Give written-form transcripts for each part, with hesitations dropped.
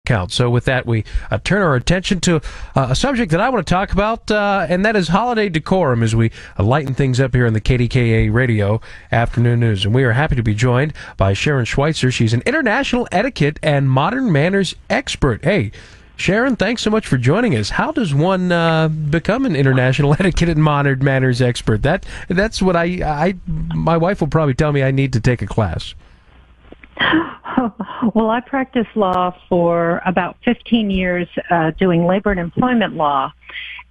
count. So with that, we turn our attention to a subject that I want to talk about, and that is holiday decorum as we lighten things up here in the KDKA Radio Afternoon News. And we are happy to be joined by Sharon Schweitzer. She's an international etiquette and modern manners expert. Hey, Sharon, thanks so much for joining us. How does one become an international etiquette and modern manners expert? That's what my wife will probably tell me I need to take a class. Well, I practiced law for about 15 years doing labor and employment law.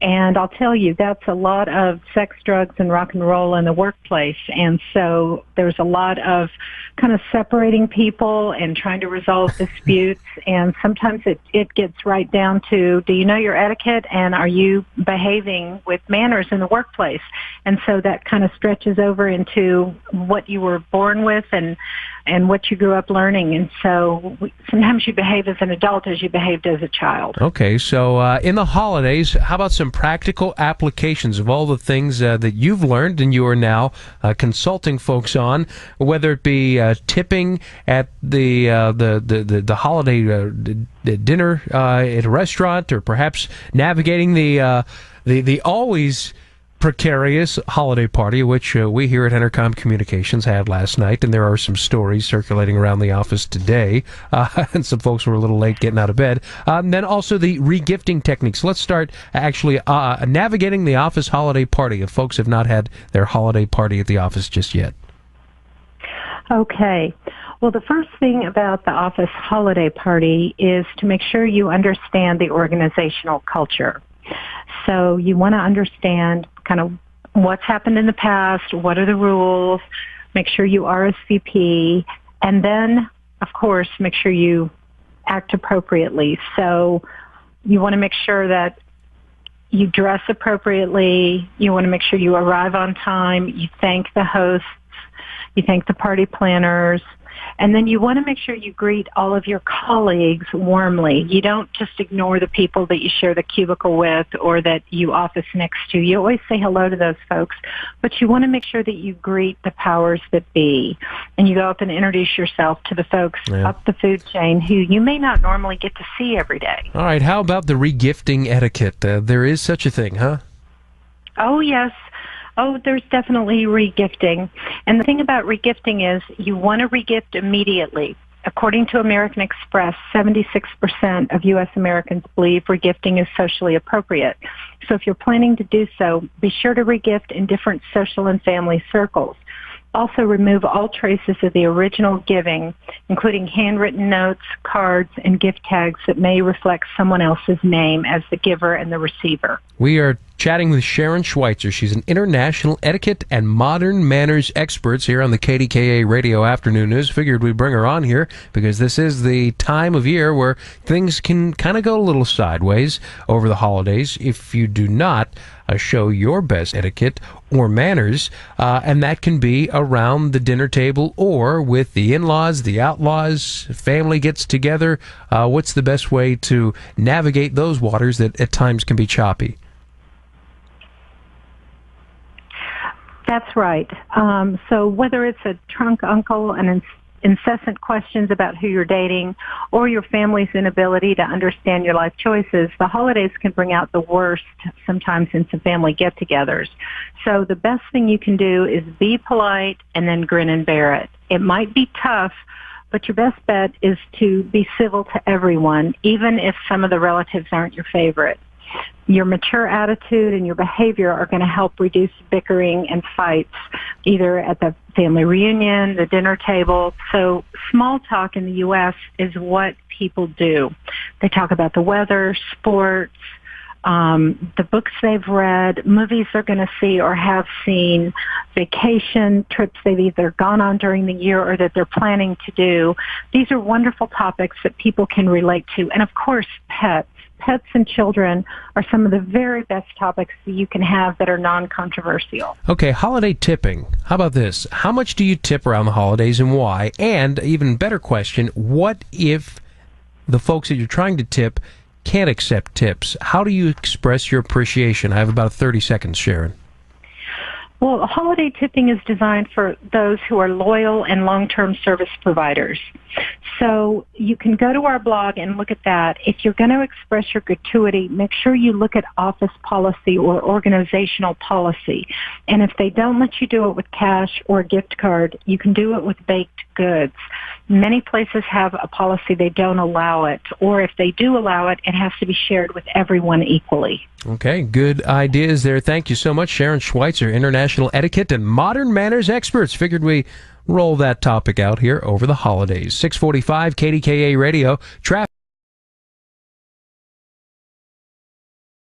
And I'll tell you, that's a lot of sex, drugs, and rock and roll in the workplace. And so there's a lot of kind of separating people and trying to resolve disputes. And sometimes it gets right down to, do you know your etiquette, and are you behaving with manners in the workplace? And so that kind of stretches over into what you were born with and what you grew up learning. And so sometimes you behave as an adult as you behaved as a child. Okay, so in the holidays, how about some practical applications of all the things that you've learned and you are now consulting folks on, whether it be tipping at the holiday dinner at a restaurant, or perhaps navigating the always precarious holiday party, which we here at Entercom Communications had last night, and there are some stories circulating around the office today, and some folks were a little late getting out of bed. Then also the regifting techniques. Let's start actually navigating the office holiday party if folks have not had their holiday party at the office just yet. Okay. Well, the first thing about the office holiday party is to make sure you understand the organizational culture. So you want to understand kind of what's happened in the past, what are the rules, make sure you RSVP, and then, of course, make sure you act appropriately. So you want to make sure that you dress appropriately, you want to make sure you arrive on time, you thank the hosts, you thank the party planners, and then you want to make sure you greet all of your colleagues warmly. You don't just ignore the people that you share the cubicle with or that you office next to. You always say hello to those folks, but you want to make sure that you greet the powers that be. And you go up and introduce yourself to the folks up the food chain who you may not normally get to see every day. All right, how about the regifting etiquette? There is such a thing, huh? Oh, yes. Oh, there's definitely regifting. And the thing about regifting is you want to regift immediately. According to American Express, 76% of U.S. Americans believe regifting is socially appropriate. So if you're planning to do so, be sure to regift in different social and family circles. Also, remove all traces of the original giving, including handwritten notes, cards, and gift tags that may reflect someone else's name as the giver and the receiver. We are chatting with Sharon Schweitzer. She's an international etiquette and modern manners expert here on the KDKA Radio Afternoon News. Figured we'd bring her on here because this is the time of year where things can kind of go a little sideways over the holidays if you do not show your best etiquette or manners, and that can be around the dinner table or with the in-laws, the outlaws, family gets together. What's the best way to navigate those waters that at times can be choppy? That's right. So whether it's a drunk uncle and incessant questions about who you're dating or your family's inability to understand your life choices, the holidays can bring out the worst sometimes in some family get-togethers. So the best thing you can do is be polite and then grin and bear it. It might be tough, but your best bet is to be civil to everyone, even if some of the relatives aren't your favorite. Your mature attitude and your behavior are going to help reduce bickering and fights, either at the family reunion, the dinner table. So small talk in the U.S. is what people do. They talk about the weather, sports, the books they've read, movies they're going to see or have seen, vacation trips they've either gone on during the year or that they're planning to do. These are wonderful topics that people can relate to. And, of course, pets. Pets and children are some of the very best topics that you can have that are non-controversial. Okay, holiday tipping. How about this? How much do you tip around the holidays and why? And, even better question, what if the folks that you're trying to tip can't accept tips? How do you express your appreciation? I have about 30 seconds, Sharon. Well, holiday tipping is designed for those who are loyal and long-term service providers. So you can go to our blog and look at that. If you're going to express your gratuity, make sure you look at office policy or organizational policy. And if they don't let you do it with cash or a gift card, you can do it with baked goods. Many places have a policy they don't allow it, or if they do allow it, it has to be shared with everyone equally. Okay, good ideas there. Thank you so much, Sharon Schweitzer, international etiquette and modern manners experts. Figured we roll that topic out here over the holidays. 645 KDKA Radio. Traffic.